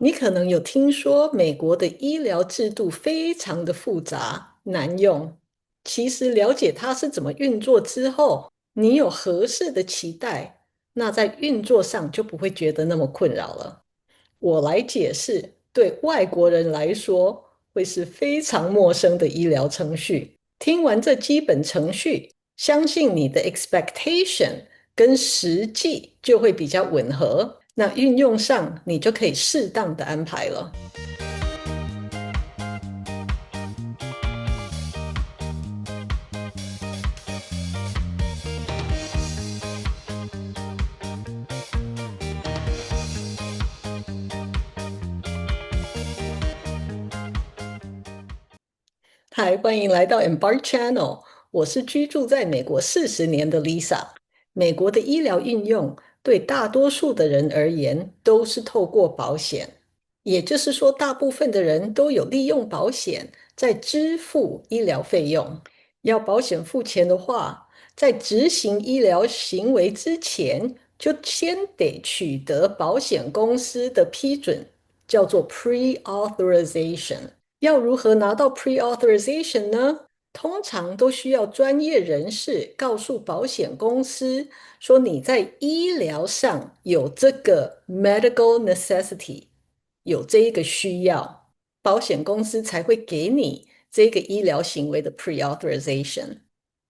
你可能有听说美国的医疗制度非常的复杂难用。其实了解它是怎么运作之后，你有合适的期待，那在运作上就不会觉得那么困扰了。我来解释，对外国人来说会是非常陌生的医疗程序。听完这基本程序，相信你的 expectation 跟实际就会比较吻合，那运用上你就可以适当的安排了。嗨，欢迎来到 Embark Channel，我是居住在美国40年的 Lisa。美国的医疗运用对大多数的人而言都是透过保险，也就是说，大部分的人都有利用保险在支付医疗费用。要保险付钱的话，在执行医疗行为之前，就先得取得保险公司的批准，叫做 pre-authorization。要如何拿到 pre-authorization 呢？通常都需要专业人士告诉保险公司说你在医疗上有这个 medical necessity，有这一个需要，保险公司才会给你这个医疗行为的 pre-authorization。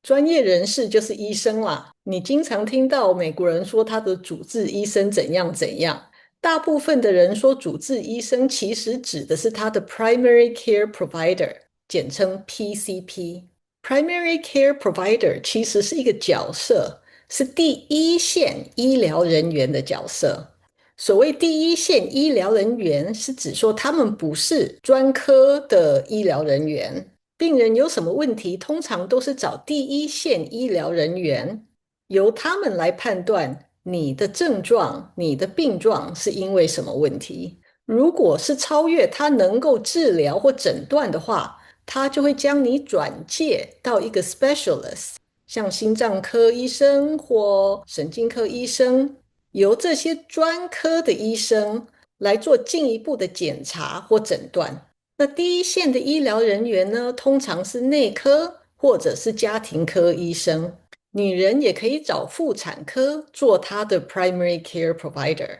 专业人士就是医生啦，你经常听到美国人说他的主治医生怎样怎样，大部分的人说主治医生其实指的是他的 primary care provider，简称 PCP。primary care provider 其实是一个角色，是第一线医疗人员的角色。所谓第一线医疗人员，是指说他们不是专科的医疗人员，病人有什么问题，通常都是找第一线医疗人员，由他们来判断你的症状、你的病状是因为什么问题。如果是超越他能够治疗或诊断的话，他就会将你转介到一个 specialist，像心脏科医生或神经科医生，由这些专科的医生来做进一步的检查或诊断。那第一线的医疗人员呢，通常是内科或者是家庭科医生。女人也可以找妇产科做她的 primary care provider，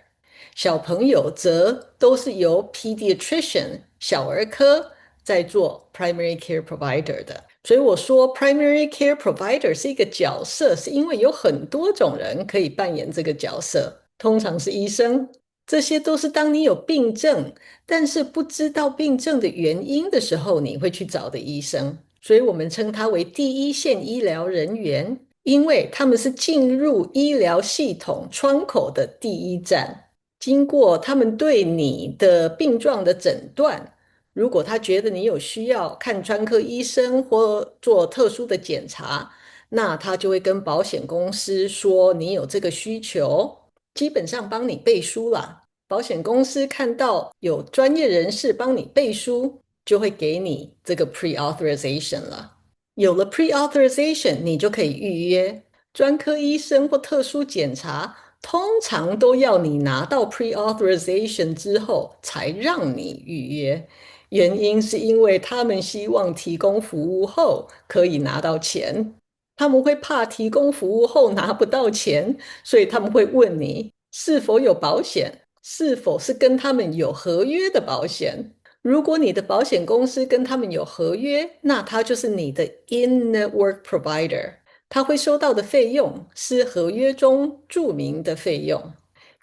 小朋友则都是由 pediatrician 小儿科在做 primary care provider 的。所以我说 primary care provider 是一个角色，是因为有很多种人可以扮演这个角色，通常是医生。这些都是当你有病症，但是不知道病症的原因的时候，你会去找的医生。所以我们称他为第一线医疗人员，因为他们是进入医疗系统窗口的第一站。经过他们对你的病状的诊断，如果他觉得你有需要看专科医生或做特殊的检查，那他就会跟保险公司说你有这个需求，基本上帮你背书啦。保险公司看到有专业人士帮你背书，就会给你这个 pre-authorization 了。有了 pre-authorization，你就可以预约专科医生或特殊检查，通常都要你拿到 pre-authorization 之后才让你预约。原因是因为他们希望提供服务后可以拿到钱，他们会怕提供服务后拿不到钱，所以他们会问你是否有保险，是否是跟他们有合约的保险。如果你的保险公司跟他们有合约，那他就是你的 in-network provider，他会收到的费用是合约中注明的费用。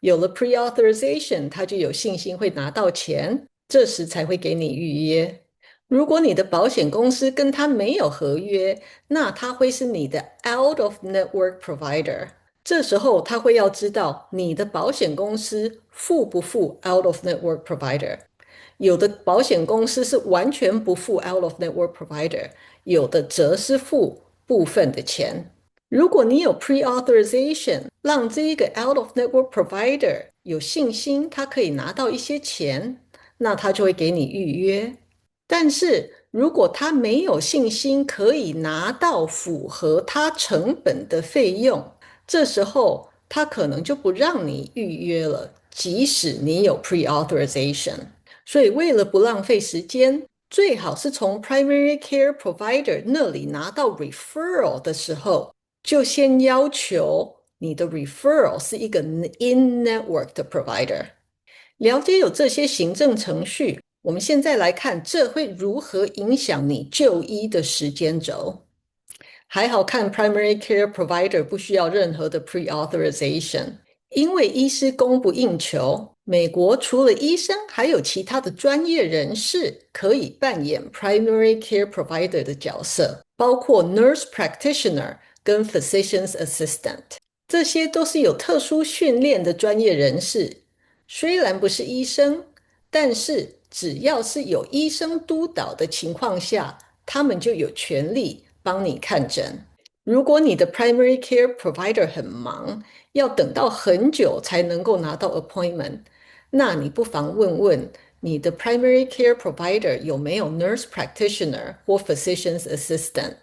有了 pre-authorization，他就有信心会拿到钱，这时才会给你预约。如果你的保险公司跟他没有合约，那他会是你的 out of network provider。这时候他会要知道你的保险公司付不付 out of network provider。有的保险公司是完全不付 out of network provider，有的则是付部分的钱。如果你有 pre-authorization，让这一个 out of network provider 有信心，他可以拿到一些钱，那他就会给你预约。但是如果他没有信心可以拿到符合他成本的费用，这时候他可能就不让你预约了，即使你有 pre-authorization。所以为了不浪费时间，最好是从 primary care provider 那里拿到 referral 的时候，就先要求你的 referral 是一个 in-network 的 provider。了解有这些行政程序，我们现在来看这会如何影响你就医的时间轴。还好看 primary care provider 不需要任何的 pre-authorization，因为医师供不应求，美国除了医生，还有其他的专业人士可以扮演 primary care provider 的角色，包括 nurse practitioner 跟 physician's assistant，这些都是有特殊训练的专业人士。虽然不是医生，但是只要是有医生督导的情况下，他们就有权利帮你看诊。如果你的 primary care provider 很忙，要等到很久才能够拿到 appointment，那你不妨问问你的 primary care provider 有没有 nurse practitioner 或 physician's assistant，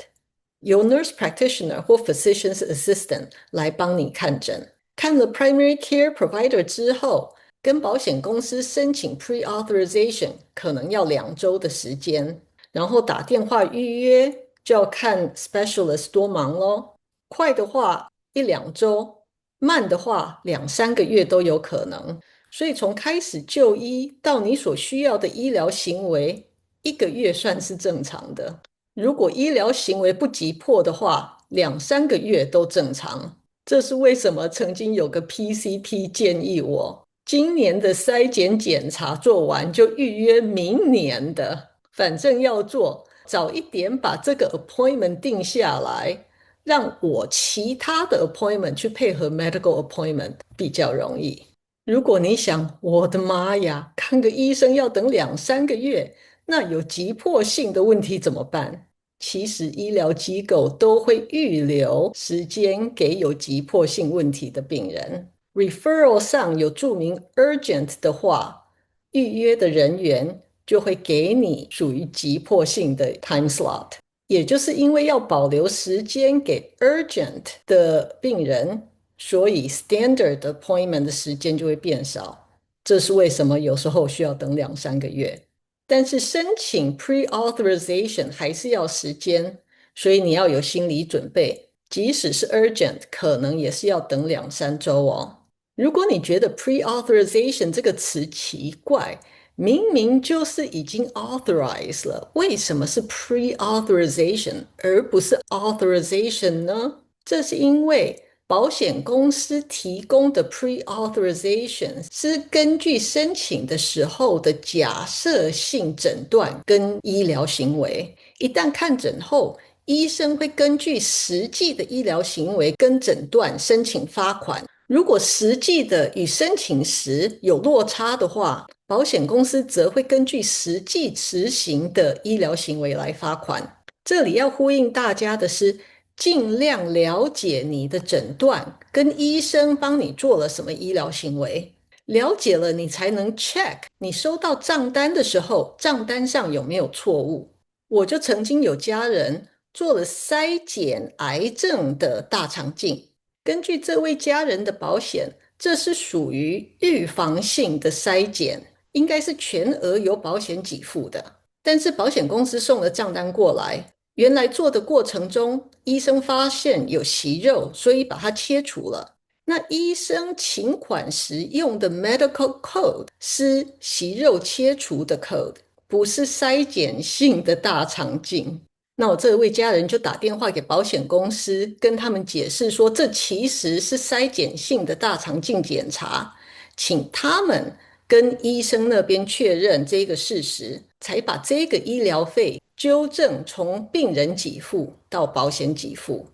由 nurse practitioner 或 physician's assistant 来帮你看诊。看了 primary care provider 之后，跟保险公司申请 pre-authorization 可能要2周的时间，然后打电话预约就要看 specialist 多忙咯。快的话1-2周，慢的话2-3个月都有可能。所以从开始就医到你所需要的医疗行为，1个月算是正常的。如果医疗行为不急迫的话，2-3个月都正常。这是为什么曾经有个 PCP 建议我，今年的筛检检查做完就预约明年的，反正要做，早一点把这个 appointment 定下来，让我其他的 appointment 去配合 medical appointment 比较容易。如果你想，我的妈呀，看个医生要等2-3个月，那有急迫性的问题怎么办？其实医疗机构都会预留时间给有急迫性问题的病人。referral 上有注明 urgent 的话，预约的人员就会给你属于急迫性的 time slot。也就是因为要保留时间给 urgent 的病人，所以 standard appointment 的时间就会变少。这是为什么有时候需要等2-3个月。但是申请 pre-authorization 还是要时间，所以你要有心理准备，即使是 urgent， 可能也是要等2-3周哦。如果你觉得 pre-authorization 这个词奇怪，明明就是已经 authorize 了，为什么是 pre-authorization 而不是 authorization 呢？这是因为保险公司提供的 pre-authorization 是根据申请的时候的假设性诊断跟医疗行为，一旦看诊后，医生会根据实际的医疗行为跟诊断申请发款。如果实际的与申请时有落差的话，保险公司则会根据实际执行的医疗行为来发款。这里要呼应大家的是，尽量了解你的诊断跟医生帮你做了什么医疗行为，了解了你才能 check 你收到账单的时候，账单上有没有错误。我就曾经有家人做了筛检癌症的大肠镜，根据这位家人的保险，这是属于预防性的筛检，应该是全额由保险给付的。但是保险公司送了账单过来，原来做的过程中，医生发现有息肉，所以把它切除了。那医生请款时用的 medical code 是息肉切除的 code， 不是筛检性的大肠镜。那我这位家人就打电话给保险公司，跟他们解释说，这其实是筛检性的大肠镜检查，请他们跟医生那边确认这个事实，才把这个医疗费纠正从病人给付到保险给付。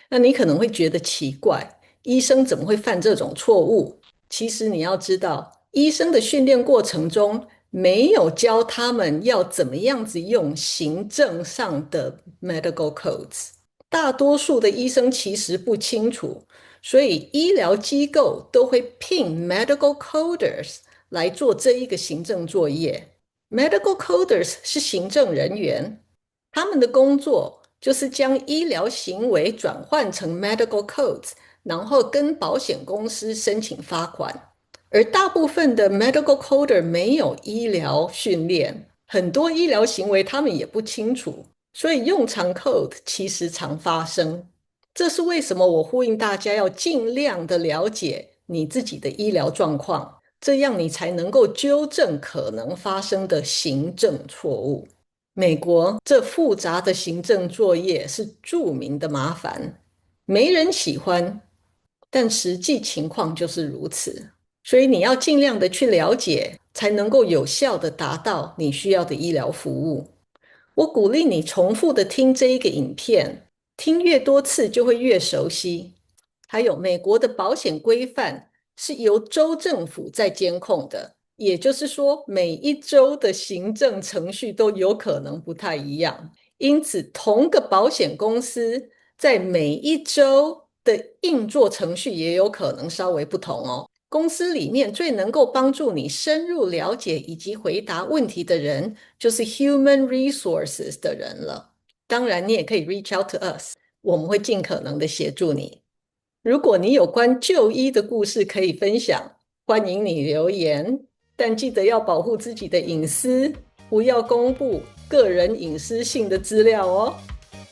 那你可能会觉得奇怪，医生怎么会犯这种错误？其实你要知道，医生的训练过程中没有教他们要怎么样子用行政上的 medical codes， 大多数的医生其实不清楚，所以医疗机构都会聘 medical coders 来做这一个行政作业。medical coders 是行政人员，他们的工作就是将医疗行为转换成 medical codes， 然后跟保险公司申请发款。而大部分的 medical coder 没有医疗训练，很多医疗行为他们也不清楚，所以用常 code 其实常发生。这是为什么我呼吁大家要尽量的了解你自己的医疗状况，这样你才能够纠正可能发生的行政错误。美国这复杂的行政作业是著名的麻烦，没人喜欢，但实际情况就是如此。所以你要尽量的去了解，才能够有效的达到你需要的医疗服务。我鼓励你重复的听这一个影片，听越多次就会越熟悉。还有，美国的保险规范是由州政府在监控的，也就是说，每一州的行政程序都有可能不太一样。因此，同个保险公司在每一州的运作程序也有可能稍微不同哦。公司里面最能够帮助你深入了解以及回答问题的人，就是 Human Resources 的人了。当然，你也可以 reach out to us，我们会尽可能的协助你。如果你有关就医的故事可以分享，欢迎你留言，但记得要保护自己的隐私，不要公布个人隐私性的资料哦。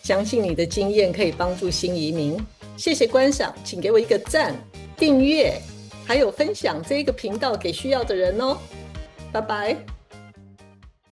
相信你的经验可以帮助新移民。谢谢观赏，请给我一个赞、订阅，还有分享这个频道给需要的人哦。拜拜。